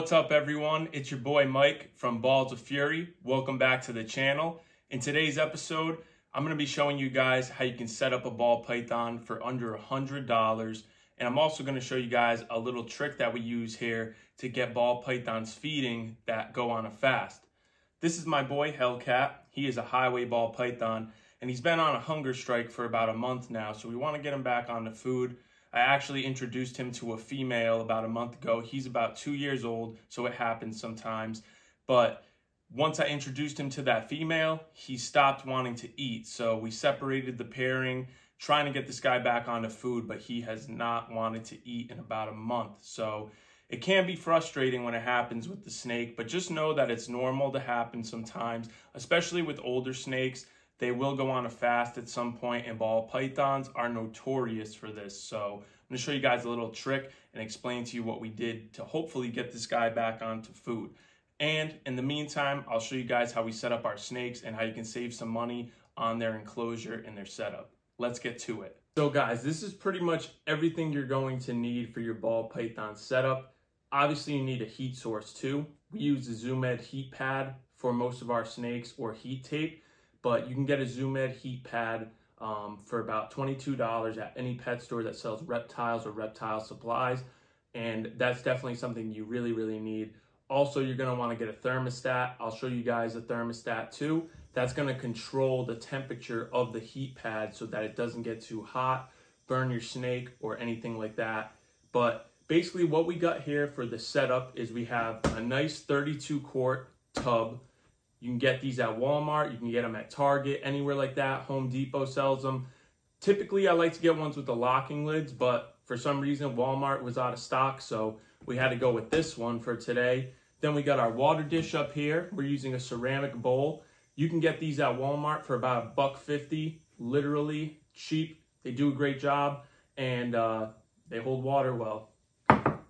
What's up, everyone? It's your boy Mike from Balls of Fury. Welcome back to the channel. In today's episode, I'm going to be showing you guys how you can set up a ball python for under $100. And I'm also going to show you guys a little trick that we use here to get ball pythons feeding that go on a fast. This is my boy Hellcat. He is a highway ball python, and he's been on a hunger strike for about a month now, so we want to get him back on the food. I actually introduced him to a female about a month ago. He's about 2 years old, so it happens sometimes. But once I introduced him to that female, he stopped wanting to eat. So we separated the pairing, trying to get this guy back onto food, but he has not wanted to eat in about a month. So it can be frustrating when it happens with the snake, but just know that it's normal to happen sometimes, especially with older snakes. They will go on a fast at some point, and ball pythons are notorious for this. So I'm going to show you guys a little trick and explain to you what we did to hopefully get this guy back onto food. And in the meantime, I'll show you guys how we set up our snakes and how you can save some money on their enclosure and their setup. Let's get to it. So guys, this is pretty much everything you're going to need for your ball python setup. Obviously, you need a heat source too. We use the Zoo Med heat pad for most of our snakes, or heat tape. But you can get a Zoo Med heat pad for about $22 at any pet store that sells reptiles or reptile supplies. And that's definitely something you really need. Also, you're going to want to get a thermostat. I'll show you guys a thermostat too. That's going to control the temperature of the heat pad so that it doesn't get too hot, burn your snake, or anything like that. But basically what we got here for the setup is we have a nice 32-quart tub. You can get these at Walmart, you can get them at Target, anywhere like that. Home Depot sells them. Typically, I like to get ones with the locking lids, but for some reason, Walmart was out of stock, so we had to go with this one for today. Then we got our water dish up here. We're using a ceramic bowl. You can get these at Walmart for about $1.50, literally cheap. They do a great job, and they hold water well.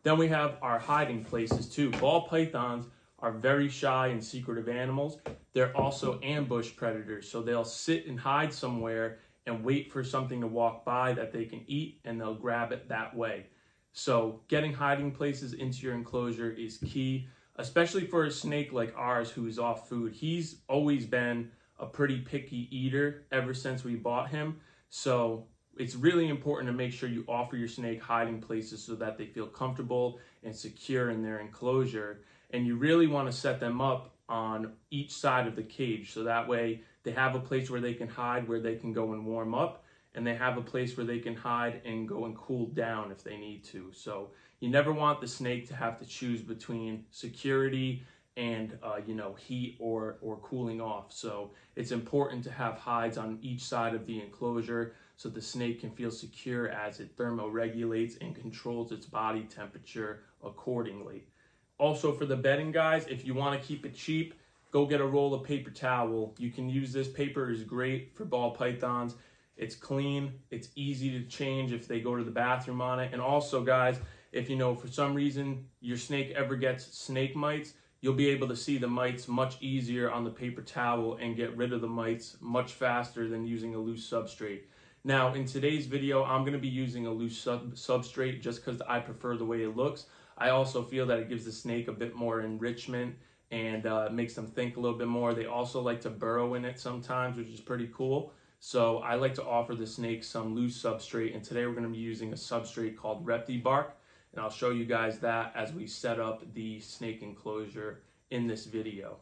Then we have our hiding places too. Ball pythons are very shy and secretive animals. They're also ambush predators, so they'll sit and hide somewhere and wait for something to walk by that they can eat, and they'll grab it that way. So getting hiding places into your enclosure is key, especially for a snake like ours who is off food. He's always been a pretty picky eater ever since we bought him, so it's really important to make sure you offer your snake hiding places so that they feel comfortable and secure in their enclosure. And you really want to set them up on each side of the cage, so that way they have a place where they can hide, where they can go and warm up, and they have a place where they can hide and go and cool down if they need to. So you never want the snake to have to choose between security and heat or cooling off. So it's important to have hides on each side of the enclosure so the snake can feel secure as it thermoregulates and controls its body temperature accordingly. Also, for the bedding, guys, if you want to keep it cheap, go get a roll of paper towel. You can use this. Paper is great for ball pythons. It's clean. It's easy to change if they go to the bathroom on it. And also, guys, if for some reason your snake ever gets snake mites, you'll be able to see the mites much easier on the paper towel and get rid of the mites much faster than using a loose substrate. Now, in today's video, I'm going to be using a loose substrate just because I prefer the way it looks. I also feel that it gives the snake a bit more enrichment and makes them think a little bit more. They also like to burrow in it sometimes, which is pretty cool. So I like to offer the snake some loose substrate, and today we're going to be using a substrate called ReptiBark, and I'll show you guys that as we set up the snake enclosure in this video.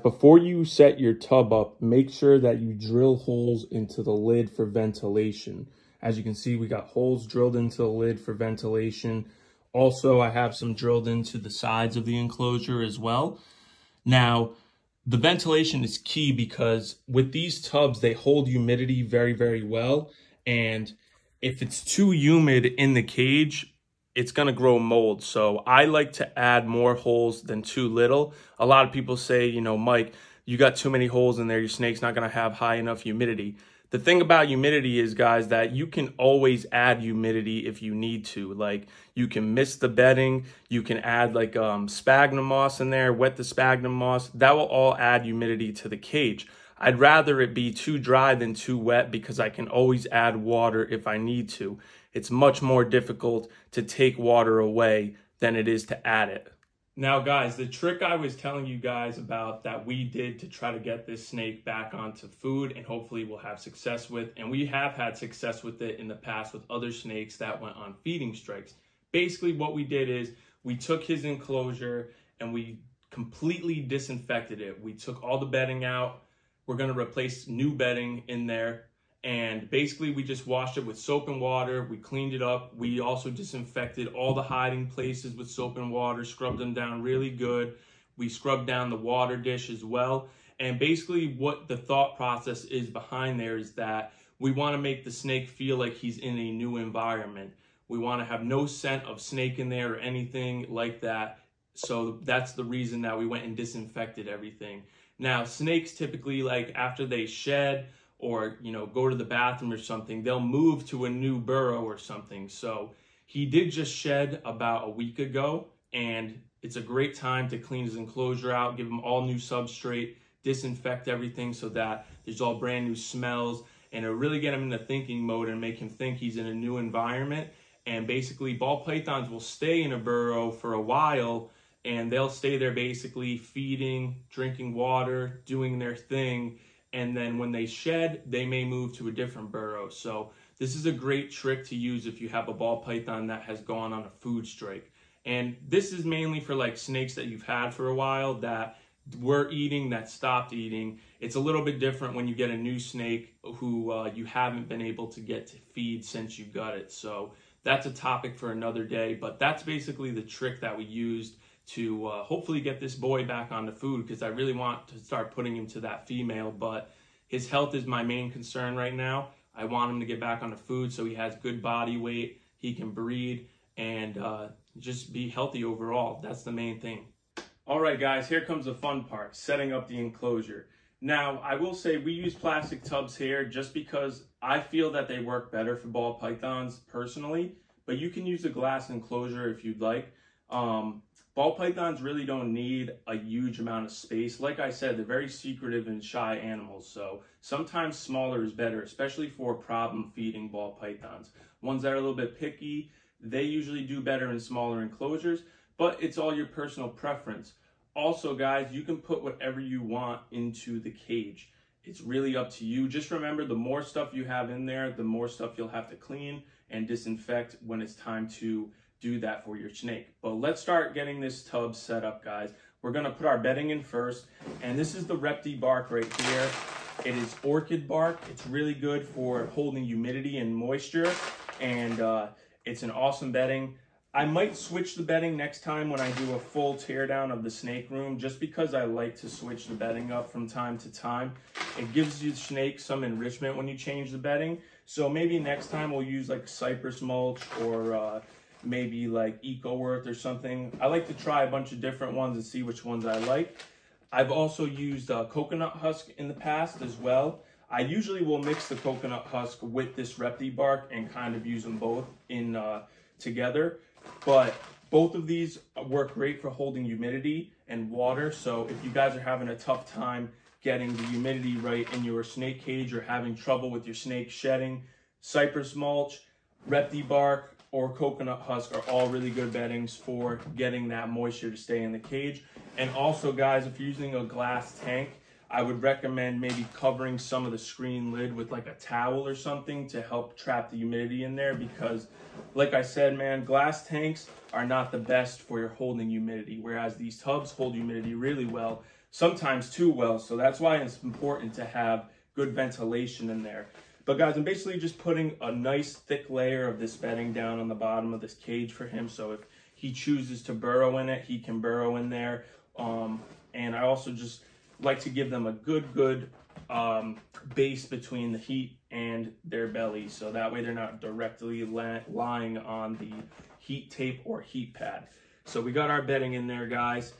Before you set your tub up, make sure that you drill holes into the lid for ventilation. As you can see, we got holes drilled into the lid for ventilation. Also, I have some drilled into the sides of the enclosure as well. Now, the ventilation is key because with these tubs, they hold humidity very well. And if it's too humid in the cage, it's going to grow mold. So I like to add more holes than too little. A lot of people say, Mike, you got too many holes in there. Your snake's not going to have high enough humidity. The thing about humidity is, guys, that you can always add humidity if you need to. Like, you can mist the bedding, you can add like sphagnum moss in there, wet the sphagnum moss. That will all add humidity to the cage. I'd rather it be too dry than too wet because I can always add water if I need to. It's much more difficult to take water away than it is to add it. Now guys, the trick I was telling you guys about that we did to try to get this snake back onto food and hopefully we'll have success with, and we have had success with it in the past with other snakes that went on feeding strikes. Basically what we did is we took his enclosure and we completely disinfected it. We took all the bedding out. We're going to replace new bedding in there. And basically we just washed it with soap and water. We cleaned it up. We also disinfected all the hiding places with soap and water, scrubbed them down really good. We scrubbed down the water dish as well. And basically what the thought process is behind there is that we want to make the snake feel like he's in a new environment. We want to have no scent of snake in there or anything like that. So that's the reason that we went and disinfected everything. Now, snakes typically, like after they shed or, go to the bathroom or something, they'll move to a new burrow or something. So he did just shed about a week ago, and it's a great time to clean his enclosure out, give him all new substrate, disinfect everything so that there's all brand new smells, and it'll really get him into thinking mode and make him think he's in a new environment. And basically ball pythons will stay in a burrow for a while, and they'll stay there basically feeding, drinking water, doing their thing. And then when they shed, they may move to a different burrow. So this is a great trick to use if you have a ball python that has gone on a food strike. And this is mainly for like snakes that you've had for a while that were eating, that stopped eating. It's a little bit different when you get a new snake who you haven't been able to get to feed since you got it. So that's a topic for another day, but that's basically the trick that we used to hopefully get this boy back on the food, because I really want to start putting him to that female, but his health is my main concern right now. I want him to get back on the food so he has good body weight, he can breed, and just be healthy overall. That's the main thing. All right, guys, here comes the fun part, setting up the enclosure. Now, I will say we use plastic tubs here just because I feel that they work better for ball pythons personally, but you can use a glass enclosure if you'd like. Ball pythons really don't need a huge amount of space. Like I said, they're very secretive and shy animals, so sometimes smaller is better, especially for problem feeding ball pythons. Ones that are a little bit picky, they usually do better in smaller enclosures, but it's all your personal preference. Also, guys, you can put whatever you want into the cage. It's really up to you. Just remember, the more stuff you have in there, the more stuff you'll have to clean and disinfect when it's time to do that for your snake. But let's start getting this tub set up, guys. We're gonna put our bedding in first, and this is the Repti bark right here. It is orchid bark. It's really good for holding humidity and moisture, and it's an awesome bedding. I might switch the bedding next time when I do a full teardown of the snake room, just because I like to switch the bedding up from time to time. It gives your snake some enrichment when you change the bedding. So maybe next time we'll use like cypress mulch or maybe like EcoWorth or something. I like to try a bunch of different ones and see which ones I like. I've also used coconut husk in the past as well. I usually will mix the coconut husk with this Repti bark and kind of use them both in together. But both of these work great for holding humidity and water. So if you guys are having a tough time getting the humidity right in your snake cage or having trouble with your snake shedding, cypress mulch, Repti bark, or coconut husk are all really good beddings for getting that moisture to stay in the cage. And also, guys, if you're using a glass tank, I would recommend maybe covering some of the screen lid with like a towel or something to help trap the humidity in there, because like I said, man, glass tanks are not the best for your holding humidity, whereas these tubs hold humidity really well, sometimes too well. So that's why it's important to have good ventilation in there. But guys, I'm basically just putting a nice thick layer of this bedding down on the bottom of this cage for him, so if he chooses to burrow in it, he can burrow in there. And I also just like to give them a good base between the heat and their belly, so that way they're not directly lying on the heat tape or heat pad. So we got our bedding in there, guys.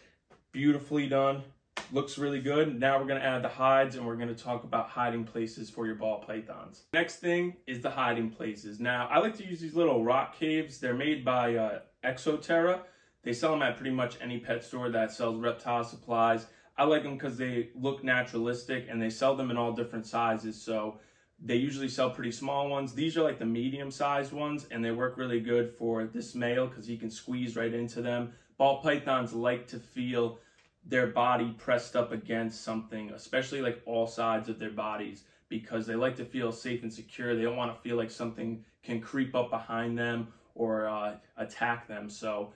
Beautifully done. Looks really good. Now we're going to add the hides, and we're going to talk about hiding places for your ball pythons. Next thing is the hiding places. Now, I like to use these little rock caves. They're made by Exoterra. They sell them at pretty much any pet store that sells reptile supplies. I like them because they look naturalistic, and they sell them in all different sizes. So they usually sell pretty small ones. These are like the medium-sized ones, and they work really good for this male because he can squeeze right into them. ball pythons like to feel their body pressed up against something, especially like all sides of their bodies, because they like to feel safe and secure. They don't want to feel like something can creep up behind them or attack them. So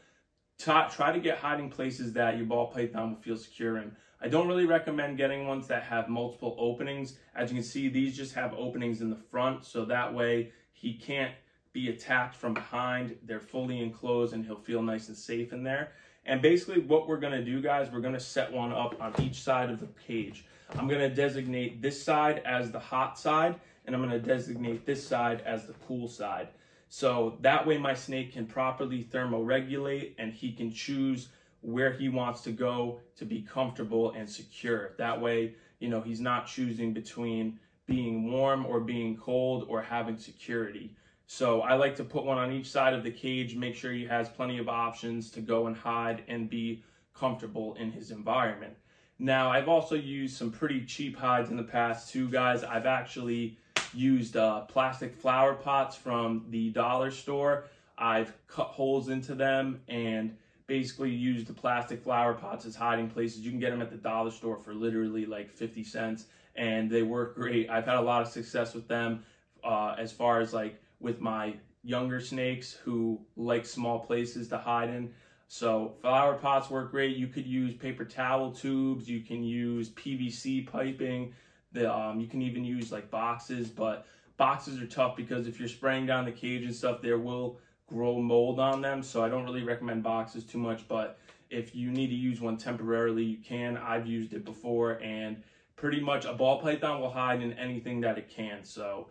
try to get hiding places that your ball python will feel secure in. I don't really recommend getting ones that have multiple openings. As you can see, these just have openings in the front, so that way he can't be attacked from behind. They're fully enclosed and he'll feel nice and safe in there. And basically what we're gonna do, guys, we're gonna set one up on each side of the cage. I'm gonna designate this side as the hot side, and I'm gonna designate this side as the cool side. So that way my snake can properly thermoregulate and he can choose where he wants to go to be comfortable and secure. That way, you know, he's not choosing between being warm or being cold or having security. So I like to put one on each side of the cage, make sure he has plenty of options to go and hide and be comfortable in his environment. Now, I've also used some pretty cheap hides in the past too, guys. I've actually used plastic flower pots from the dollar store. I've cut holes into them and basically used the plastic flower pots as hiding places. You can get them at the dollar store for literally like 50 cents, and they work great. I've had a lot of success with them as far as like with my younger snakes who like small places to hide in. So flower pots work great. You could use paper towel tubes. You can use PVC piping. You can even use like boxes, but boxes are tough because if you're spraying down the cage and stuff, there will grow mold on them. So I don't really recommend boxes too much, but if you need to use one temporarily, you can. I've used it before, and pretty much a ball python will hide in anything that it can. So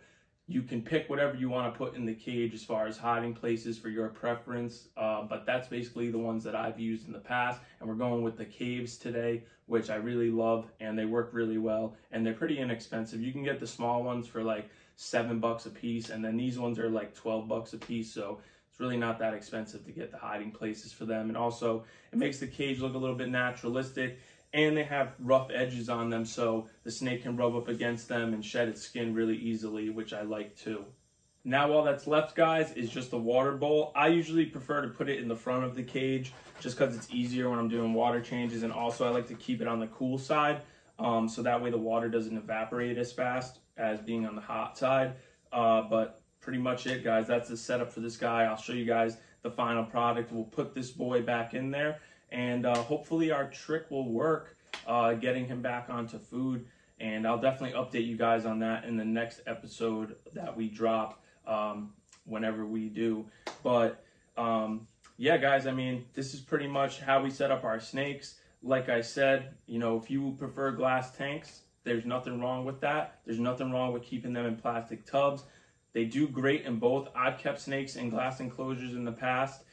you can pick whatever you want to put in the cage as far as hiding places for your preference, but that's basically the ones that I've used in the past. And we're going with the caves today, which I really love, and they work really well, and they're pretty inexpensive. You can get the small ones for like $7 a piece, and then these ones are like $12 a piece, so it's really not that expensive to get the hiding places for them. And also, it makes the cage look a little bit naturalistic, and they have rough edges on them so the snake can rub up against them and shed its skin really easily, which I like too. Now all that's left, guys, is just a water bowl. I usually prefer to put it in the front of the cage just because it's easier when I'm doing water changes, and also I like to keep it on the cool side so that way the water doesn't evaporate as fast as being on the hot side. But pretty much it, guys. That's the setup for this guy. I'll show you guys the final product. We'll put this boy back in there, and hopefully our trick will work, getting him back onto food. And I'll definitely update you guys on that in the next episode that we drop, whenever we do. But yeah, guys, I mean, this is pretty much how we set up our snakes. Like I said, you know, if you prefer glass tanks, there's nothing wrong with that. There's nothing wrong with keeping them in plastic tubs. They do great in both. I've kept snakes in glass enclosures in the past.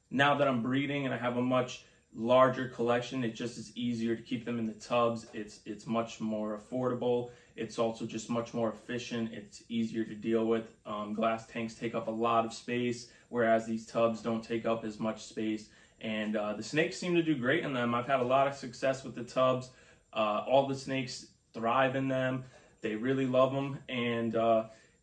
Now that I'm breeding and I have a much larger collection, it just is easier to keep them in the tubs. It's much more affordable. It's also just much more efficient. It's easier to deal with. Glass tanks take up a lot of space, whereas these tubs don't take up as much space. And the snakes seem to do great in them. I've had a lot of success with the tubs. All the snakes thrive in them. They really love them, and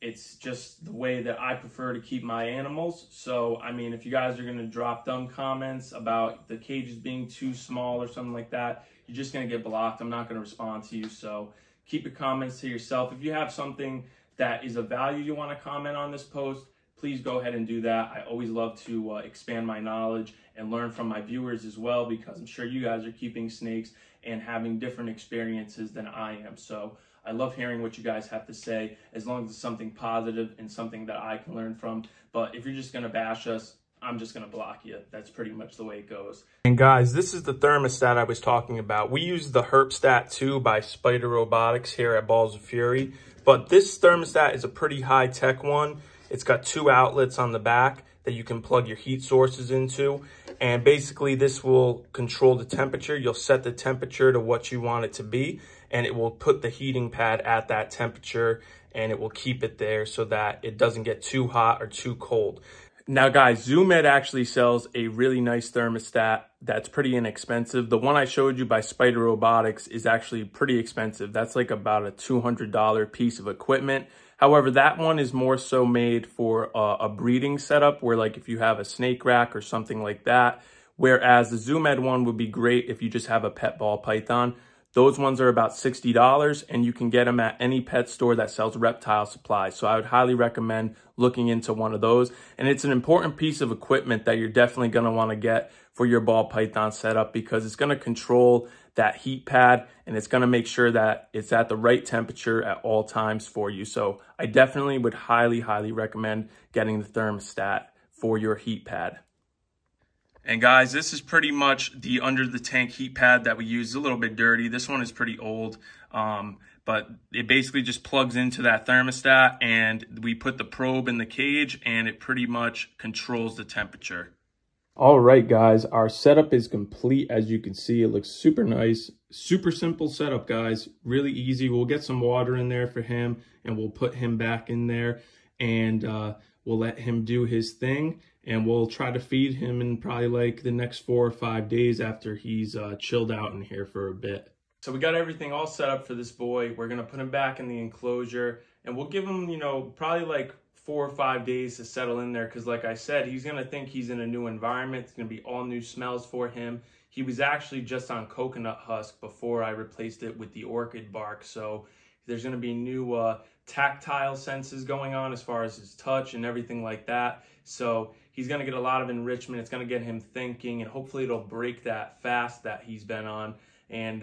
it's just the way that I prefer to keep my animals. So, I mean, if you guys are going to drop dumb comments about the cages being too small or something like that, you're just going to get blocked. I'm not going to respond to you. So keep your comments to yourself. If you have something that is of value you want to comment on this post, please go ahead and do that. I always love to expand my knowledge and learn from my viewers as well, because I'm sure you guys are keeping snakes and having different experiences than I am. So I love hearing what you guys have to say, as long as it's something positive and something that I can learn from. But if you're just going to bash us, I'm just going to block you. That's pretty much the way it goes. And guys, this is the thermostat I was talking about. We use the Herpstat 2 by Spider Robotics here at Balls of Fury. But this thermostat is a pretty high-tech one. It's got 2 outlets on the back that you can plug your heat sources into. And basically, this will control the temperature. You'll set the temperature to what you want it to be, and it will put the heating pad at that temperature, and it will keep it there so that it doesn't get too hot or too cold. Now, guys, Zoo Med actually sells a really nice thermostat that's pretty inexpensive. The one I showed you by Spider Robotics is actually pretty expensive. That's like about a $200 piece of equipment. However, that one is more so made for a breeding setup, where like if you have a snake rack or something like that, whereas the Zoo Med one would be great if you just have a pet ball python. Those ones are about $60, and you can get them at any pet store that sells reptile supplies. So I would highly recommend looking into one of those. And it's an important piece of equipment that you're definitely going to want to get for your ball python setup, because it's going to control that heat pad, and it's going to make sure that it's at the right temperature at all times for you. So I definitely would highly recommend getting the thermostat for your heat pad. And guys, this is pretty much the under the tank heat pad that we use. It's a little bit dirty. This one is pretty old, but it basically just plugs into that thermostat, and we put the probe in the cage, and it pretty much controls the temperature. All right, guys, our setup is complete. As you can see, it looks super nice. Super simple setup, guys. Really easy. We'll get some water in there for him, and we'll put him back in there, and we'll let him do his thing, and we'll try to feed him in probably like the next 4 or 5 days after he's chilled out in here for a bit. So we got everything all set up for this boy. We're gonna put him back in the enclosure, and we'll give him, you know, probably like 4 or 5 days to settle in there, because like I said, he's gonna think he's in a new environment. It's gonna be all new smells for him. He was actually just on coconut husk before I replaced it with the orchid bark, so there's gonna be new tactile senses going on as far as his touch and everything like that. So he's going to get a lot of enrichment. It's going to get him thinking, and hopefully it'll break that fast that he's been on. And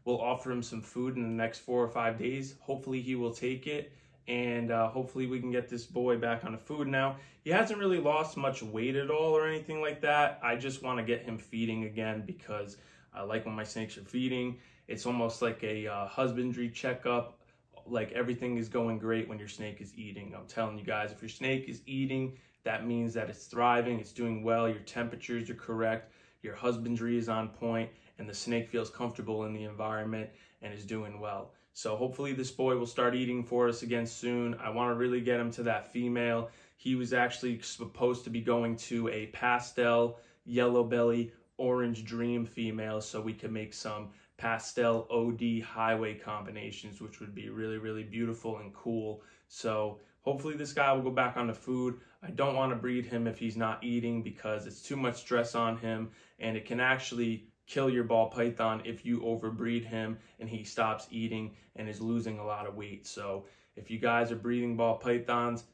we'll offer him some food in the next 4 or 5 days. Hopefully he will take it, and hopefully we can get this boy back on the food. Now, he hasn't really lost much weight at all or anything like that. I just want to get him feeding again, because I like when my snakes are feeding. It's almost like a husbandry checkup. Like, everything is going great when your snake is eating. I'm telling you guys, if your snake is eating, that means that it's thriving, it's doing well, your temperatures are correct, your husbandry is on point, and the snake feels comfortable in the environment and is doing well. So hopefully this boy will start eating for us again soon. I want to really get him to that female. He was actually supposed to be going to a pastel, yellow belly, orange dream female, so we could make some pastel OD highway combinations, which would be really beautiful and cool. So hopefully this guy will go back on the food. I don't want to breed him if he's not eating, because it's too much stress on him, and it can actually kill your ball python if you overbreed him and he stops eating and is losing a lot of weight. So if you guys are breeding ball pythons,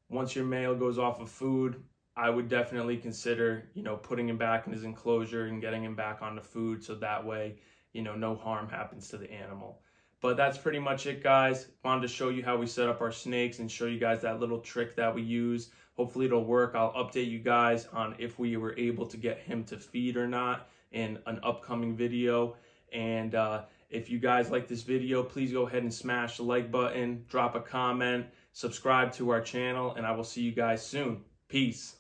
once your male goes off of food, I would definitely consider, you know, putting him back in his enclosure and getting him back on the food, so that way, you know, no harm happens to the animal. But that's pretty much it, guys. Wanted to show you how we set up our snakes and show you guys that little trick that we use. Hopefully it'll work. I'll update you guys on if we were able to get him to feed or not in an upcoming video. And if you guys like this video, please go ahead and smash the like button, drop a comment, subscribe to our channel, and I will see you guys soon. Peace.